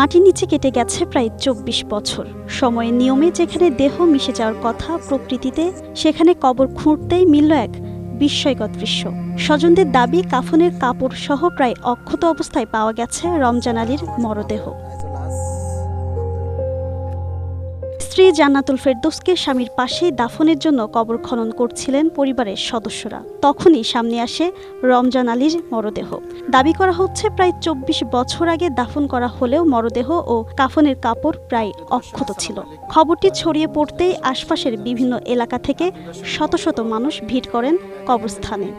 মাটির নিচে কেটে গেছে প্রায় ২৪ বছর। সময়ের নিয়মে যেখানে দেহ মিশে যাওয়ার কথা প্রকৃতিতে, সেখানে কবর খুঁড়তেই মিলল এক বিস্ময়কর দৃশ্য। স্বজনদের দাবি, কাফনের কাপড় সহ প্রায় অক্ষত অবস্থায় পাওয়া গেছে রমজান আলীর মরদেহ। স্ত্রী জান্নাতুল ফেরদৌসকে স্বামীর পাশেই দাফনের জন্য কবর খনন করছিলেন পরিবারের সদস্যরা। তখনই সামনে আসে রমজান আলীর মরদেহ। দাবি করা হচ্ছে প্রায় ২৪ বছর আগে দাফন করা হলেও মরদেহ ও কাফনের কাপড় প্রায় অক্ষত ছিল। খবরটি ছড়িয়ে পড়তেই আশপাশের বিভিন্ন এলাকা থেকে শত শত মানুষ ভিড় করেন কবরস্থানে।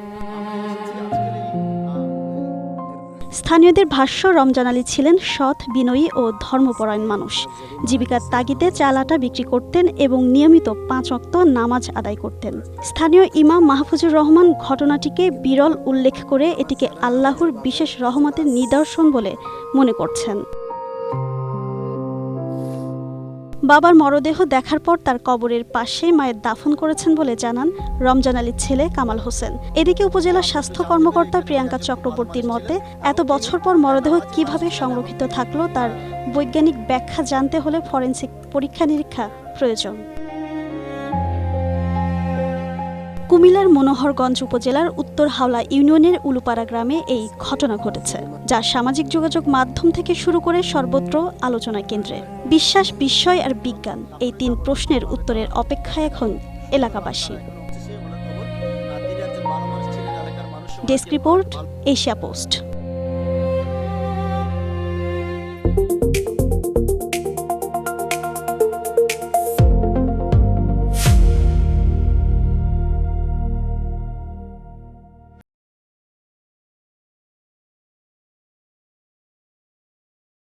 স্থানীয়দের ভাষ্য, রমজান আলী ছিলেন সৎ, বিনয়ী ও ধর্মপরায়ণ মানুষ। জীবিকার তাগিদে চাল আটা বিক্রি করতেন এবং নিয়মিত ৫ ওয়াক্ত নামাজ আদায় করতেন। স্থানীয় ইমাম মাহফুজুর রহমান ঘটনাটিকে বিরল উল্লেখ করে এটিকে আল্লাহর বিশেষ রহমতের নিদর্শন বলে মনে করছেন। বাবার মরদেহ দেখার পর তার কবরের পাশে মায়ের দাফন করেছেন বলে জানান রমজান আলীর ছেলে কামাল হোসেন। এদিকে উপজেলা স্বাস্থ্য কর্মকর্তা প্রিয়াঙ্কা চক্রবর্তীর মতে, এত বছর পর মরদেহ কিভাবে সংরক্ষিত থাকলো তার বৈজ্ঞানিক ব্যাখ্যা জানতে হলে ফরেনসিক পরীক্ষা নিরীক্ষা প্রয়োজন। কুমিল্লার মনোহরগঞ্জ উপজেলার উত্তর হাওলা ইউনিয়নের উলুপাড়া গ্রামে এই ঘটনা ঘটেছে, যা সামাজিক যোগাযোগ মাধ্যম থেকে শুরু করে সর্বত্র আলোচনার কেন্দ্রে। বিশ্বাস, বিস্ময় আর বিজ্ঞান, এই ৩ প্রশ্নের উত্তরের অপেক্ষায় এখন এলাকাবাসী। Desk report, Asia post.